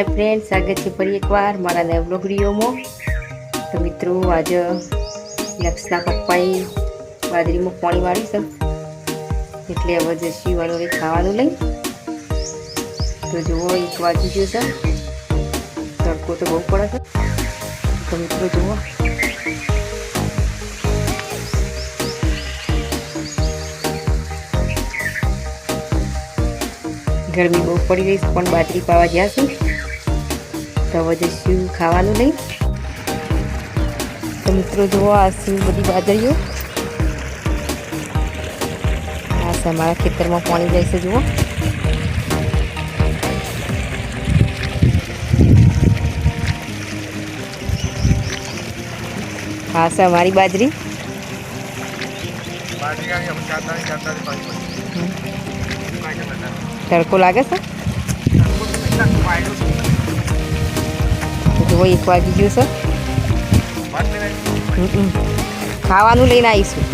Hi friends, स्वागत है फरी एक बार मारा नया व्लॉग वीडियोમાં। तो मित्रों आज લક્ષના પપ્પાએ બાજરીમાં પાણી વાળ્યું છે એટલે હવે જશું વાળું ખાવાનું લઈ। તો જુઓ 1 વાગી ગયો છે, તડકો તો બહુ પડે છે। તો મિત્રો જુઓ ગરમી બહુ પડી રહી છે પણ બાજરી પાવા ગયા છે। તો હવે જશું ખાવાનું લઈ। तो मित्रों जो आ बड़ी बाजरीओ आ हमारा खेतर में पानी जाए से जुओ। हाँ से हमारी बाजरी तड़को लागे से जो 1 वागी गयो से ખાવાનું લઈને આવીશું।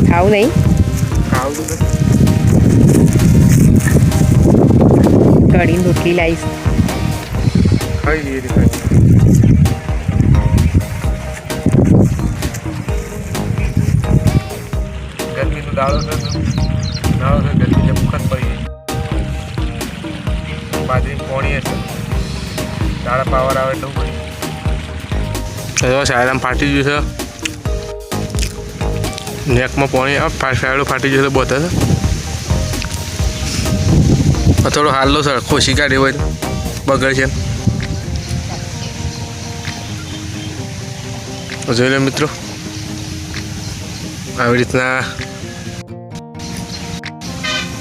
ખાવું નહીં, કઢીને રોટલી લાવીશ। દાળો છે ગરમી જે મુખત પડી ગઈ બાજરી પોણી હશે દાળા પાવર આવે એટલું પડી શાયરામ ફાટી ગયું છે નેકમાં પોણી શાયડો ફાટી ગયું છે બોતે છે થોડો હાલો સર ખોશી કાઢી હોય બગડ છે જોઈ લો મિત્રો આવી રીતના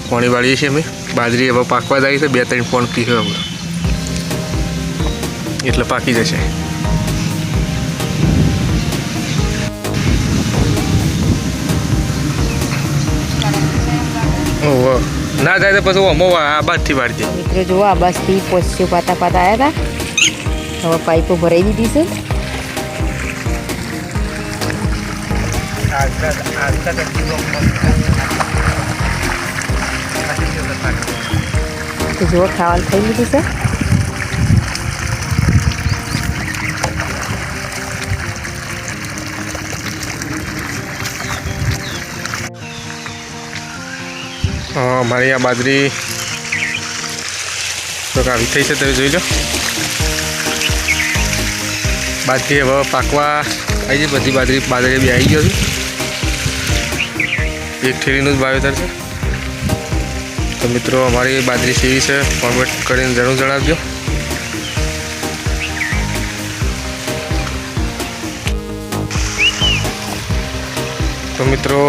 પાણી વાળીએ છીએ અમે। બાજરી હવે પાકવા જાય છે 2-3 પોણ પીવે હવે એટલે પાકી જશે। ઓહો ના જાય તો પછી અમો આ બાજથી વાળી દે। મિત્રો જુઓ આ બાજથી પોસ્યો પાતા પાતા આવ્યા હતા, હવે પાઇપો ભરાઈ દીધી છે। તો જુઓ ખાવાનું થઈ લીધું છે। અમારી આ બાજરી તો આવી થઈ છે તમે જોઈ લો। બાજરી હવે પાકવા આવી છે, બધી બાજરી બી આવી ગયો છે। એક ઠેરીનું જ વાવેતર છે। તો મિત્રો અમારી બાજરી સેવી છે કોમેન્ટ કરીને જરૂર જણાવજો। તો મિત્રો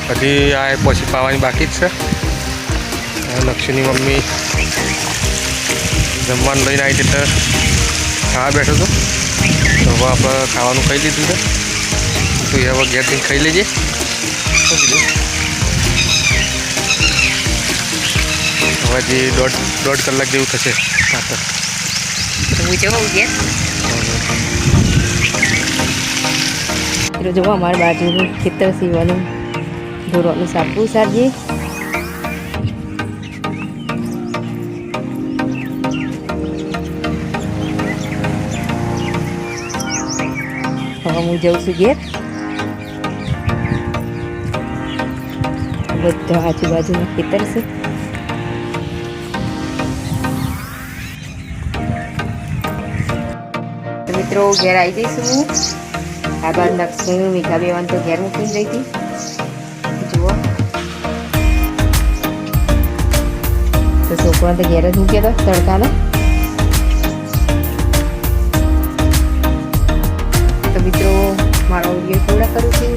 હજી આ પછી પાવાની બાકી જ છે। લક્ષ્મીની મમ્મી જમવાનું લઈને આવી એટલે ખાવા બેઠો હતો, તો હવે આપણે ખાવાનું ખાઈ લીધું છે। તો એ હવે ઘેર જઈને ખાઈ લેજે। હવે જે દોઢ કલાક જેવું થશે ખાતર જો અમારી બાજુનું ખેતર સીવાનું ઢોરોનું સાપવું સારીએ। હવે હું જઉં છું ઘેર। બધા આજુબાજુનું ખેતર છે। મિત્રો ઘેર આવી જઈશું હું। આ બાદ લક્ષ્મી મીઠા બેવાન તો ઘેર મૂકીને જઈ હતી જુઓ। તો છોકરો તો ઘેર જ મૂક્યો હતો તડકાનો। તો મિત્રો મારો વિડીયો પૂરા કરું છું।